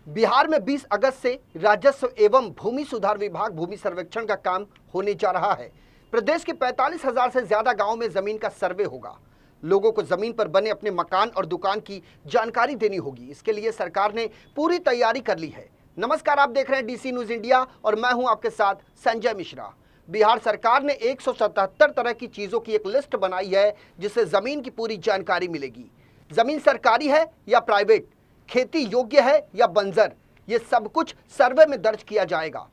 बिहार में 20 अगस्त से राजस्व एवं भूमि सुधार विभाग भूमि सर्वेक्षण का काम होने जा रहा है। प्रदेश के 45,000 से ज्यादा गांवों में जमीन का सर्वे होगा। लोगों को जमीन पर बने अपने मकान और दुकान की जानकारी देनी होगी। इसके लिए सरकार ने पूरी तैयारी कर ली है। नमस्कार, आप देख रहे हैं डीसी न्यूज इंडिया और मैं हूं आपके साथ संजय मिश्रा। बिहार सरकार ने 177 तरह की चीजों की एक लिस्ट बनाई है जिससे जमीन की पूरी जानकारी मिलेगी। जमीन सरकारी है या प्राइवेट, खेती योग्य है या बंजर, ये सब कुछ सर्वे में दर्ज किया जाएगा।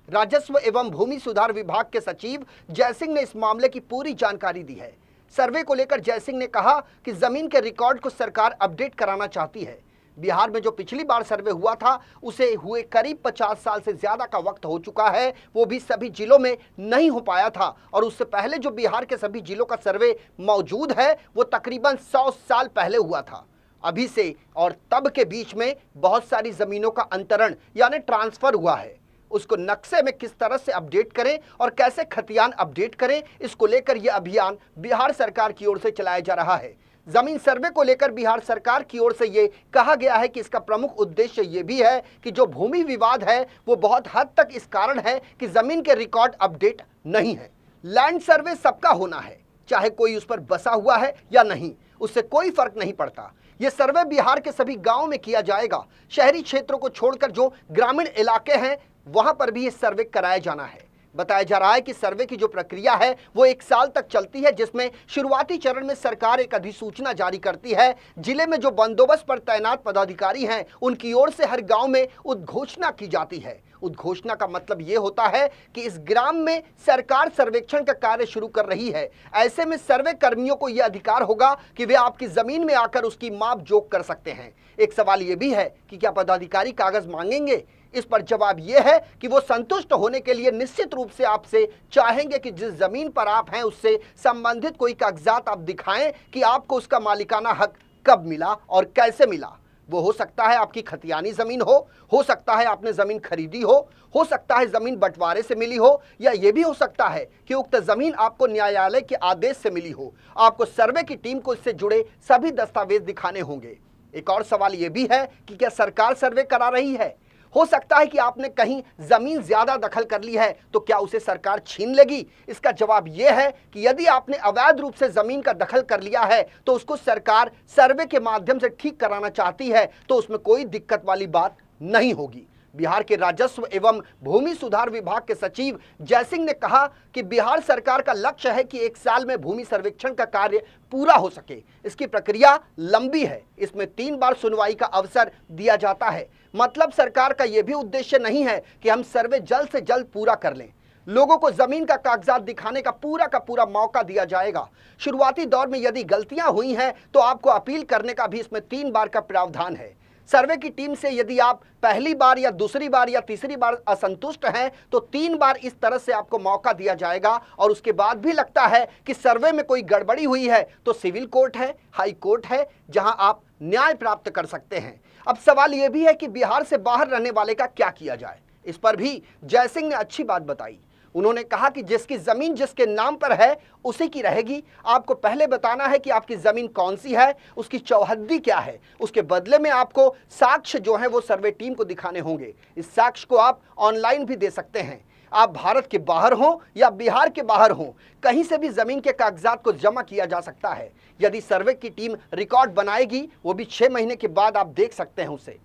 राजस्व एवं भूमि सुधार विभाग के सचिव जयसिंह ने इस मामले की पूरी जानकारी दी है। सर्वे को लेकर जयसिंह ने कहा कि जमीन के रिकॉर्ड को सरकार अपडेट कराना चाहती है। बिहार में जो पिछली बार सर्वे हुआ था उसे हुए करीब 50 साल से ज्यादा का वक्त हो चुका है, वो भी सभी जिलों में नहीं हो पाया था। और उससे पहले जो बिहार के सभी जिलों का सर्वे मौजूद है वो तकरीबन 100 साल पहले हुआ था। अभी से और तब के बीच में बहुत सारी जमीनों का अंतरण यानी ट्रांसफर हुआ है। उसको नक्शे में किस तरह से अपडेट करें और कैसे खतियान अपडेट करें, इसको लेकर यह अभियान बिहार सरकार की ओर से चलाया जा रहा है। जमीन सर्वे को लेकर बिहार सरकार की ओर से ये कहा गया है कि इसका प्रमुख उद्देश्य ये भी है कि जो भूमि विवाद है वो बहुत हद तक इस कारण है कि जमीन के रिकॉर्ड अपडेट नहीं है। लैंड सर्वे सबका होना है, चाहे कोई उस पर बसा हुआ है या नहीं, उससे कोई फर्क नहीं पड़ता। ये सर्वे बिहार के सभी गांवों में किया जाएगा। शहरी क्षेत्रों को छोड़कर जो ग्रामीण इलाके हैं वहां पर भी ये सर्वे कराया जाना है। बताया जा रहा है कि सर्वे की जो प्रक्रिया है वो 1 साल तक चलती है, जिसमें शुरुआती चरण में सरकार एक अधिसूचना जारी करती है। जिले में जो बंदोबस्त पर तैनात पदाधिकारी हैं उनकी ओर से हर गांव में उद्घोषणा की जाती है। उद्घोषणा का मतलब ये होता है कि इस ग्राम में सरकार सर्वेक्षण का कार्य शुरू कर रही है। ऐसे में सर्वे कर्मियों को यह अधिकार होगा कि वे आपकी जमीन में आकर उसकी माप जोख कर सकते हैं। एक सवाल यह भी है कि क्या पदाधिकारी कागज मांगेंगे? इस पर जवाब यह है कि वो संतुष्ट होने के लिए निश्चित रूप से आपसे चाहेंगे कि जिस जमीन पर आप हैं उससे संबंधित कोई कागजात आप दिखाएं कि आपको उसका मालिकाना हक कब मिला और कैसे मिला। वो हो सकता है आपकी खतियानी जमीन हो सकता है आपने जमीन खरीदी हो सकता है जमीन बंटवारे से मिली हो, या ये भी हो सकता है कि उक्त जमीन आपको न्यायालय के आदेश से मिली हो। आपको सर्वे की टीम को इससे जुड़े सभी दस्तावेज दिखाने होंगे। एक और सवाल ये भी है कि क्या सरकार सर्वे करा रही है? हो सकता है कि आपने कहीं जमीन ज्यादा दखल कर ली है तो क्या उसे सरकार छीन लेगी? इसका जवाब यह है कि यदि आपने अवैध रूप से जमीन का दखल कर लिया है तो उसको सरकार सर्वे के माध्यम से ठीक कराना चाहती है, तो उसमें कोई दिक्कत वाली बात नहीं होगी। बिहार के राजस्व एवं भूमि सुधार विभाग के सचिव जयसिंह ने कहा कि बिहार सरकार का लक्ष्य है कि 1 साल में भूमि सर्वेक्षण का कार्य पूरा हो सके। इसकी प्रक्रिया लंबी है, इसमें 3 बार सुनवाई का अवसर दिया जाता है। मतलब सरकार का यह भी उद्देश्य नहीं है कि हम सर्वे जल्द से जल्द पूरा कर लें। लोगों को जमीन का कागजात दिखाने का पूरा मौका दिया जाएगा। शुरुआती दौर में यदि गलतियां हुई हैं तो आपको अपील करने का भी इसमें 3 बार का प्रावधान है। सर्वे की टीम से यदि आप पहली बार या दूसरी बार या तीसरी बार असंतुष्ट हैं तो 3 बार इस तरह से आपको मौका दिया जाएगा। और उसके बाद भी लगता है कि सर्वे में कोई गड़बड़ी हुई है तो सिविल कोर्ट है, हाई कोर्ट है, जहां आप न्याय प्राप्त कर सकते हैं। अब सवाल यह भी है कि बिहार से बाहर रहने वाले का क्या किया जाए। इस पर भी जयसिंह ने अच्छी बात बताई। उन्होंने कहा कि जिसकी जमीन जिसके नाम पर है उसी की रहेगी। आपको पहले बताना है कि आपकी जमीन कौन सी है, उसकी चौहद्दी क्या है। उसके बदले में आपको साक्ष्य जो है वो सर्वे टीम को दिखाने होंगे। इस साक्ष्य को आप ऑनलाइन भी दे सकते हैं। आप भारत के बाहर हो या बिहार के बाहर हो, कहीं से भी जमीन के कागजात को जमा किया जा सकता है। यदि सर्वे की टीम रिकॉर्ड बनाएगी वो भी 6 महीने के बाद आप देख सकते हैं।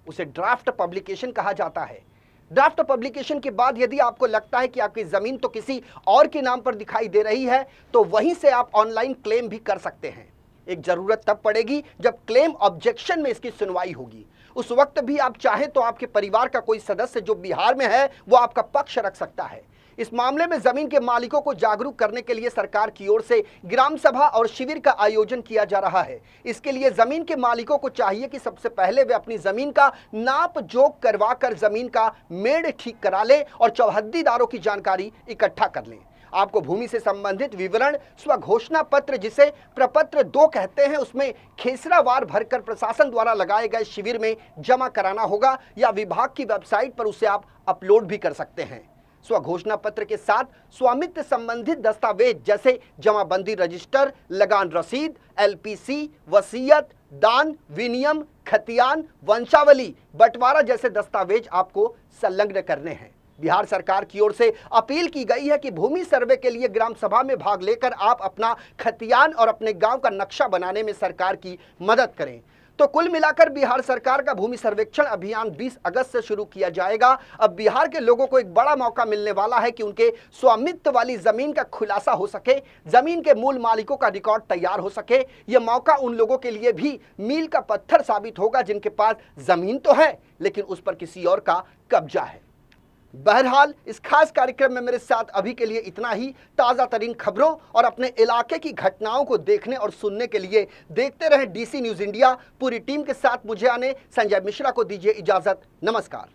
उसे ड्राफ्ट पब्लिकेशन कहा जाता है। ड्राफ्ट पब्लिकेशन के बाद यदि आपको लगता है कि आपकी जमीन तो किसी और के नाम पर दिखाई दे रही है तो वहीं से आप ऑनलाइन क्लेम भी कर सकते हैं। एक जरूरत तब पड़ेगी जब क्लेम ऑब्जेक्शन में इसकी सुनवाई होगी। उस वक्त भी आप चाहें तो आपके परिवार का कोई सदस्य जो बिहार में है वो आपका पक्ष रख सकता है। इस मामले में जमीन के मालिकों को जागरूक करने के लिए सरकार की ओर से ग्राम सभा और शिविर का आयोजन किया जा रहा है। इसके लिए जमीन के मालिकों को चाहिए कि सबसे पहले वे अपनी जमीन का नाप जोख करवाकर जमीन का मेड़ ठीक करा लें और चौहद्दीदारों की जानकारी इकट्ठा कर लें। आपको भूमि से संबंधित विवरण स्वघोषणा पत्र, जिसे प्रपत्र 2 कहते हैं, उसमें खेसरावार भरकर प्रशासन द्वारा लगाए गए शिविर में जमा कराना होगा या विभाग की वेबसाइट पर उसे आप अपलोड भी कर सकते हैं। स्वघोषणा पत्र के साथ स्वामित्व संबंधित दस्तावेज जैसे जमाबंदी रजिस्टर, लगान रसीद, एलपीसी, वसीयत, दान, विनियम, खतियान, वंशावली, बंटवारा जैसे दस्तावेज आपको संलग्न करने हैं। बिहार सरकार की ओर से अपील की गई है कि भूमि सर्वे के लिए ग्राम सभा में भाग लेकर आप अपना खतियान और अपने गांव का नक्शा बनाने में सरकार की मदद करें। तो कुल मिलाकर बिहार सरकार का भूमि सर्वेक्षण अभियान 20 अगस्त से शुरू किया जाएगा। अब बिहार के लोगों को एक बड़ा मौका मिलने वाला है कि उनके स्वामित्व वाली जमीन का खुलासा हो सके, जमीन के मूल मालिकों का रिकॉर्ड तैयार हो सके। यह मौका उन लोगों के लिए भी मील का पत्थर साबित होगा जिनके पास जमीन तो है लेकिन उस पर किसी और का कब्जा है। बहरहाल इस खास कार्यक्रम में मेरे साथ अभी के लिए इतना ही। ताज़ा तरीन खबरों और अपने इलाके की घटनाओं को देखने और सुनने के लिए देखते रहें DC न्यूज़ इंडिया। पूरी टीम के साथ मुझे आने संजय मिश्रा को दीजिए इजाजत। नमस्कार।